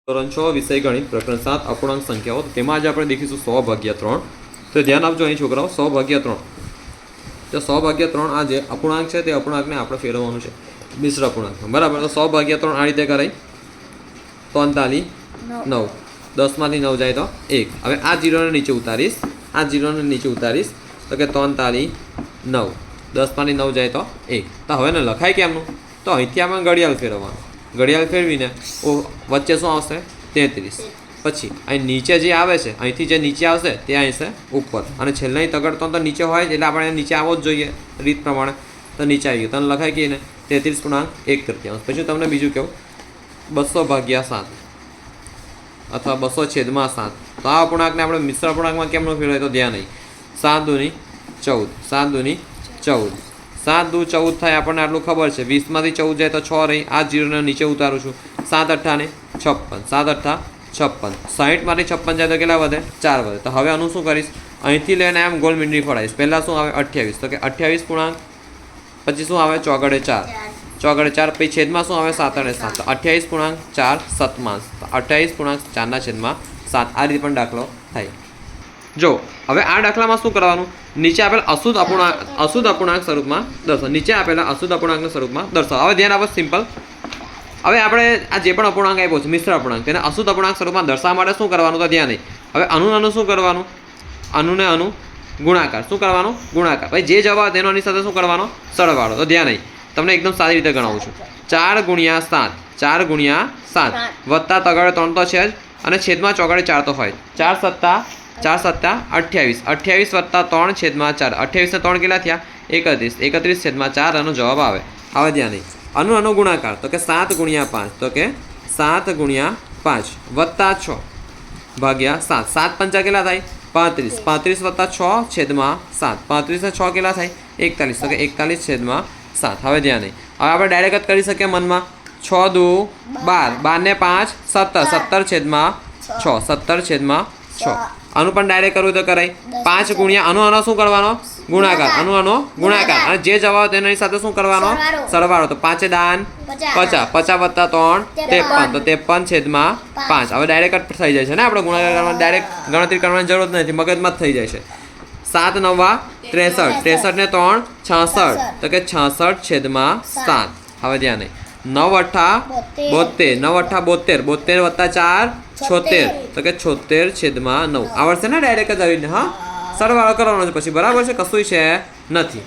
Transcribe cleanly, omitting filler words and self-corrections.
ધોરણ 6 વિષય ગણિત પ્રકરણ 7 અપૂર્ણાંક સંખ્યાઓ તો તેમાં આજે આપણે દેખીશું 100/3 તો ધ્યાન આપજો અહીં છોકરાઓ 100/3 તો 100/3 આ જે અપૂર્ણાંક છે તે અપૂર્ણાંકને આપણે ફેરવવાનું છે મિશ્ર અપૂર્ણાંકમાં બરાબર તો 100/3 આ રીતે કરાય 43 9 10 માંથી 9 જાય તો 1 હવે આ 0 ને નીચે ઉતારીશ આ 0 ને નીચે ઉતારીશ તો કે 43 9 10 માંથી 9 જાય તો 1 તો હવે ને લખાય કેમનું તો અહીંથી આપણે ઘડિયાળ ફેરવવાનું ઘડિયાળ ફેરવીને વચ્ચે શું આવશે 33 પછી અહીં નીચે જે આવે છે અહીંથી જે નીચે આવશે તે અહીં છે ઉપર અને છેલ્લે તગડતો તો નીચે હોય એટલે આપણે નીચે આવવો જ જોઈએ રીત પ્રમાણે તો નીચે આવી ગયું તને લખાય કે ને 33.1 પછી તમને બીજું કહું 200/7 અથવા 200/7 તો આ અપૂર્ણાંકને આપણે મિશ્ર અપૂર્ણાંકમાં કેમનો ફેરવાય તો ધ્યાન નહીં 7 દુની 14 7 દુની 14 7 દુ 14 થાય આપણને આટલું ખબર છે 20 માંથી 14 જાય તો 6 રહી આ 0 ને નીચે ઉતારું છું 7 8 ને 56 7 8 56 60 માંથી 56 જાય તો કેટલા વધે 4 વધે તો હવે આનું શું કરીશ અહીંથી લઈને આમ ગોળ મીંડળી ફળાવીશ પહેલાં શું આવે 28 તો કે 28 પૂર્ણાંક પછી શું આવે ચોગડે 4 ચોગડે 4 પછી છેદમાં શું આવે 7 અને 7 તો 28 પૂર્ણાંક 4 સતમાંશ 28 પૂર્ણાંક 4 છેદમાં 7 આ રીતે પણ દાખલો થાય જો હવે આ દાખલામાં શું કરવાનું નીચે આપેલ અશુદ્ધ અપૂર્ણાંક સ્વરૂપમાં દર્શાવો નીચે આપેલા અશુદ્ધ અપૂર્ણાંકના સ્વરૂપમાં દર્શાવો હવે ધ્યાન આપો સિમ્પલ હવે આપણે આ જે પણ અપૂર્ણાંક આપ્યો છે મિશ્ર અપૂર્ણાંક તેને અશુદ્ધ અપૂર્ણાંક સ્વરૂપમાં દર્શાવવા માટે શું કરવાનું તો ધ્યાન નહીં હવે અનુ શું કરવાનું અનુને અનુ ગુણાકાર શું કરવાનું ગુણાકાર ભાઈ જે જવાબ તેનો એની સાથે શું કરવાનો સરવાળો તો ધ્યાન નહીં તમને એકદમ સારી રીતે ગણાવું છું 4 × 7 4 × 7 વત્તા તગડે 3 તો છે જ અને છેદમાં ચોગડે 4 તો હોય 4 સત્તા 28 28 વત્તા 3 છેદમાં 4 28 ને 3 કેટલા થયા 31 31 છેદમાં 4 આનો જવાબ આવે હવે ધ્યાન નહીં અનુ ગુણાકાર તો કે 7 × 5 તો કે 7 × 5 વત્તા 6 ભાગ્યા 7 7 પંચા કેટલા થાય 35 35 વત્તા 6 છેદમાં 7 35 ને 6 કેટલા થાય 41 તો કે 41 છેદમાં 7 હવે ધ્યાન નહીં હવે આપણે ડાયરેક્ટ જ કરી શકીએ મનમાં 6 દુ 12 12 ને 5 17 17 છેદમાં 6 17 છેદમાં 6 આનું પણ ડાયરેક્ટ કરવું તો કરાય 5 ગુણ્યા આનો શું કરવાનો ગુણાકાર આનો ગુણાકાર અને જે જવાબ તેની સાથે શું કરવાનો સરવાળો તો 5 દાન 50 50 વત્તા 3 53 તો 53 છેદમાં 5 હવે ડાયરેક્ટ થઈ જાય છે ને આપણે ગુણાકાર કરવાની ડાયરેક્ટ ગણતરી કરવાની જરૂર નથી મગજમાં જ થઈ જાય છે 7 9 63 63 ને 3 66 તો કે 66 છેદમાં 7 હવે ધ્યાન નહીં 9 8 72 9 8 72 72 વત્તા 4 76 તો કે 76 છેદમાં 9 આવડશે ને ડાયરેક્ટ જ આવીને હા સરવાળો કરવાનો છે પછી બરાબર છે કશું છે નથી